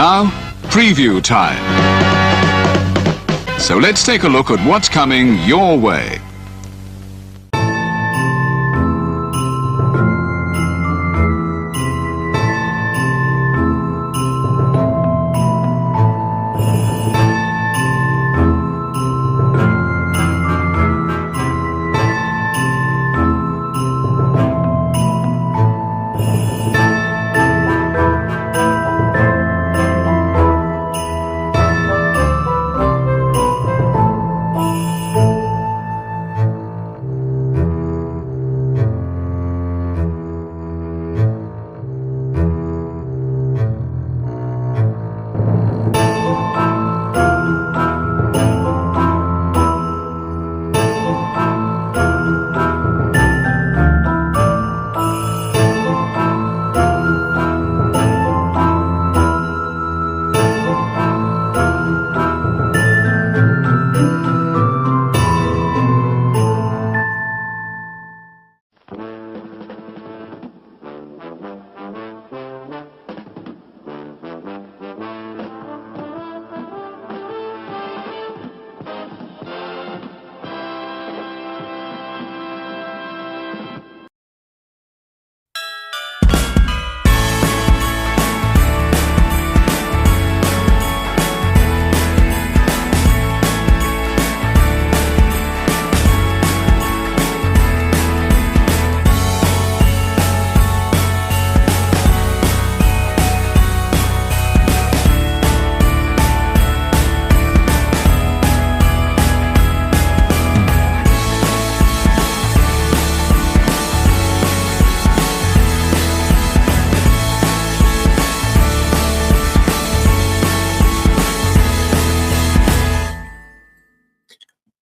now, preview time. So let's take a look at what's coming your way.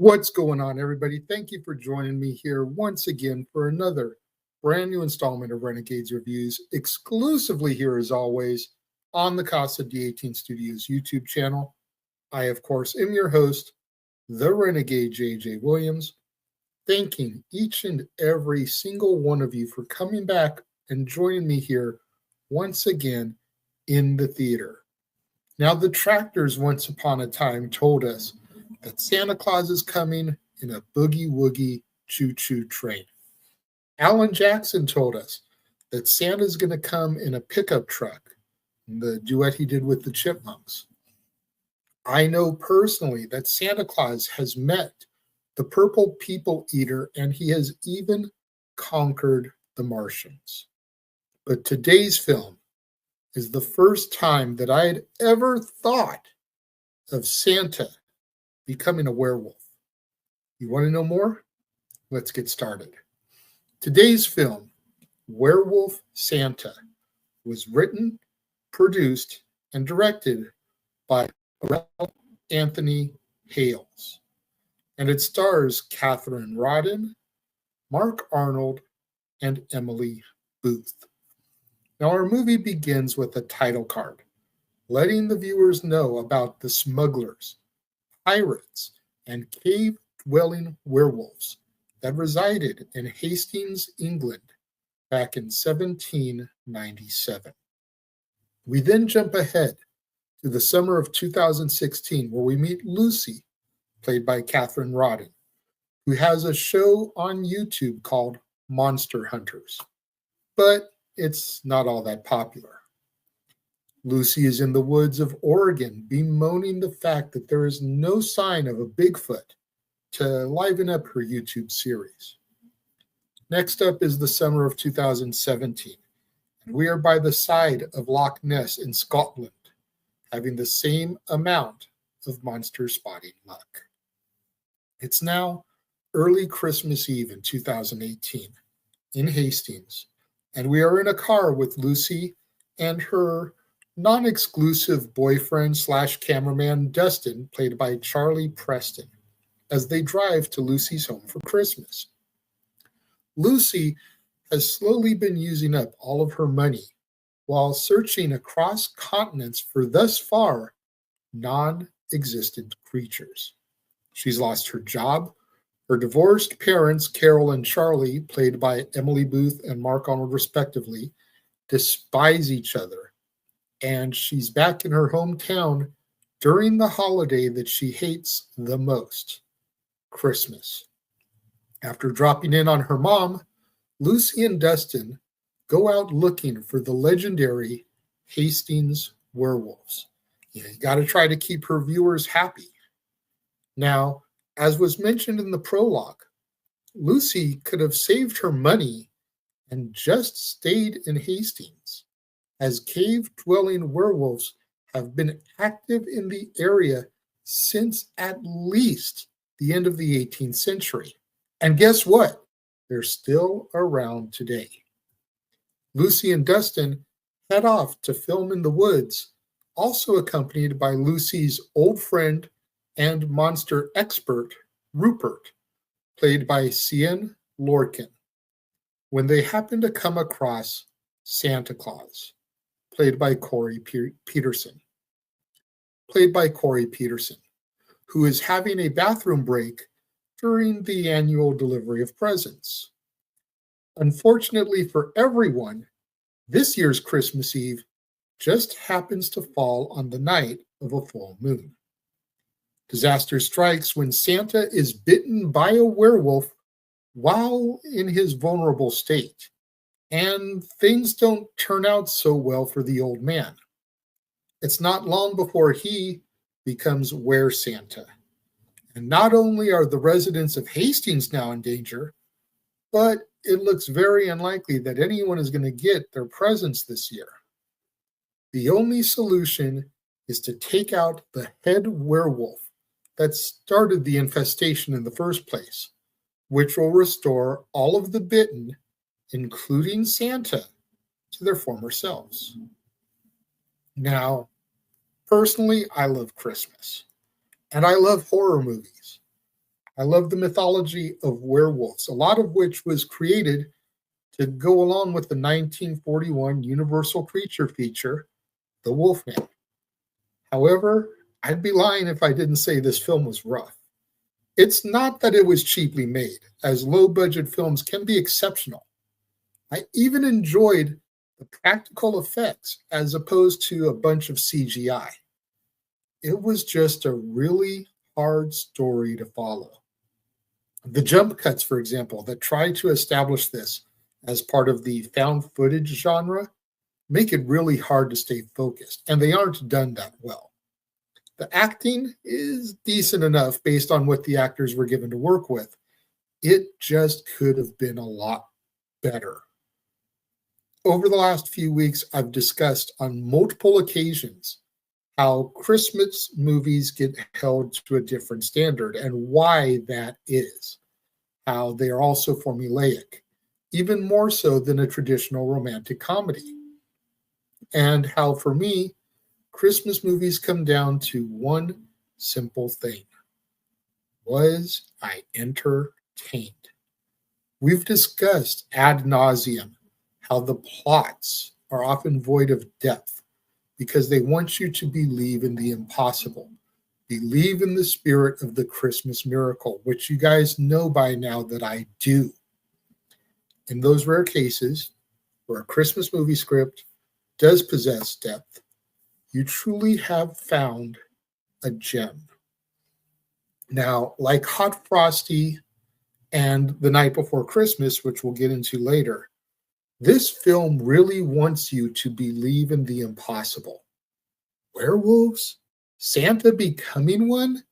What's going on, everybody? Thank you for joining me here once again for another brand new installment of Renegades Reviews, exclusively here as always on the Casa D18 Studios YouTube channel. I, of course, am your host, the Renegade JJ Williams, thanking each and every single one of you for coming back and joining me here once again in the theater. Now, the Tractors once upon a time told us that Santa Claus is coming in a boogie-woogie choo-choo train. Alan Jackson told us that Santa's going to come in a pickup truck, the duet he did with the Chipmunks. I know personally that Santa Claus has met the Purple People Eater, and he has even conquered the Martians. But today's film is the first time that I had ever thought of Santa becoming a werewolf. You want to know more? Let's get started. Today's film, Werewolf Santa, was written, produced, and directed by Anthony Hales. And it stars Catherine Rodden, Mark Arnold, and Emily Booth. Now, our movie begins with a title card, letting the viewers know about the smugglers, pirates, and cave-dwelling werewolves that resided in Hastings, England, back in 1797. We then jump ahead to the summer of 2016, where we meet Lucy, played by Catherine Rodden, who has a show on YouTube called Monster Hunters, but it's not all that popular. Lucy is in the woods of Oregon, bemoaning the fact that there is no sign of a Bigfoot to liven up her YouTube series. Next up is the summer of 2017, and we are by the side of Loch Ness in Scotland, having the same amount of monster spotting luck. It's now early Christmas Eve in 2018 in Hastings, and we are in a car with Lucy and her non-exclusive boyfriend / cameraman Dustin, played by Charlie Preston, as they drive to Lucy's home for Christmas. Lucy has slowly been using up all of her money while searching across continents for thus far non-existent creatures. She's lost her job. Her divorced parents, Carol and Charlie, played by Emily Booth and Mark Arnold respectively, despise each other. and she's back in her hometown during the holiday that she hates the most, Christmas. After dropping in on her mom, Lucy and Dustin go out looking for the legendary Hastings werewolves. You got to try to keep her viewers happy. Now, as was mentioned in the prologue, Lucy could have saved her money and just stayed in Hastings, as cave-dwelling werewolves have been active in the area since at least the end of the 18th century. And guess what? They're still around today. Lucy and Dustin head off to film in the woods, also accompanied by Lucy's old friend and monster expert, Rupert, played by Cian Lorcan, when they happen to come across Santa Claus, played by Corey Peterson, who is having a bathroom break during the annual delivery of presents. Unfortunately for everyone, this year's Christmas Eve just happens to fall on the night of a full moon. Disaster strikes when Santa is bitten by a werewolf while in his vulnerable state, and things don't turn out so well for the old man. It's not long before he becomes Were Santa. And not only are the residents of Hastings now in danger, but it looks very unlikely that anyone is going to get their presents this year. The only solution is to take out the head werewolf that started the infestation in the first place, which will restore all of the bitten, including Santa, to their former selves. Now, personally, I love Christmas, and I love horror movies. I love the mythology of werewolves, a lot of which was created to go along with the 1941 Universal creature feature, The Wolfman. However, I'd be lying if I didn't say this film was rough. It's not that it was cheaply made, as low-budget films can be exceptional. I even enjoyed the practical effects as opposed to a bunch of CGI. It was just a really hard story to follow. The jump cuts, for example, that try to establish this as part of the found footage genre make it really hard to stay focused, and they aren't done that well. The acting is decent enough based on what the actors were given to work with. It just could have been a lot better. Over the last few weeks, I've discussed on multiple occasions how Christmas movies get held to a different standard and why that is. How they are also formulaic, even more so than a traditional romantic comedy. And how, for me, Christmas movies come down to one simple thing. Was I entertained? We've discussed ad nauseum how the plots are often void of depth because they want you to believe in the impossible, believe in the spirit of the Christmas miracle, which you guys know by now that I do. In those rare cases where a Christmas movie script does possess depth, you truly have found a gem. Now, like Hot Frosty and The Night Before Christmas, which we'll get into later, this film really wants you to believe in the impossible. Werewolves? Santa becoming one?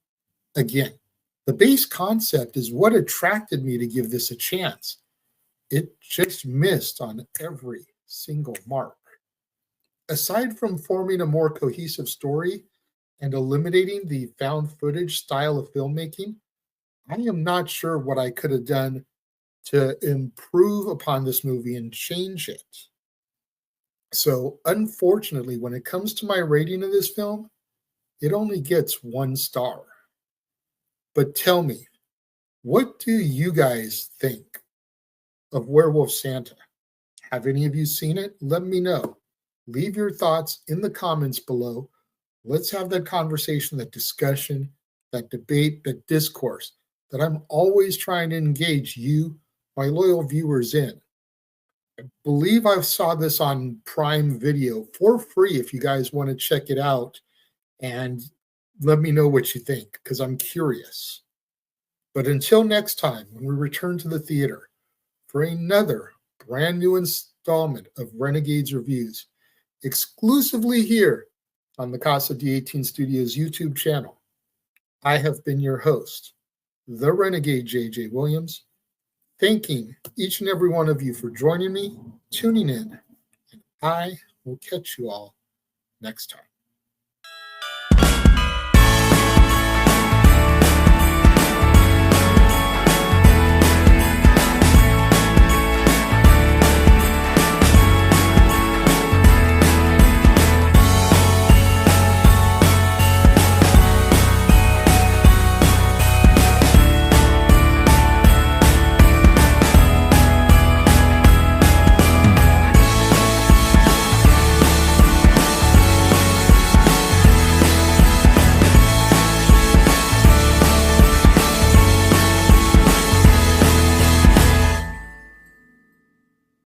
Again, the base concept is what attracted me to give this a chance. It just missed on every single mark. Aside from forming a more cohesive story and eliminating the found footage style of filmmaking, I am not sure what I could have done to improve upon this movie and change it. So, unfortunately, when it comes to my rating of this film, it only gets 1 star. But tell me, what do you guys think of Werewolf Santa? Have any of you seen it? Let me know. Leave your thoughts in the comments below. Let's have that conversation, that discussion, that debate, that discourse that I'm always trying to engage you, my loyal viewers, in. believe I saw this on Prime Video for free if you guys want to check it out and let me know what you think, because I'm curious. But until next time, when we return to the theater for another brand new installment of Renegades Reviews, exclusively here on the Casa D18 Studios YouTube channel, I have been your host, the Renegade JJ Williams, thanking each and every one of you for joining me, tuning in, and I will catch you all next time.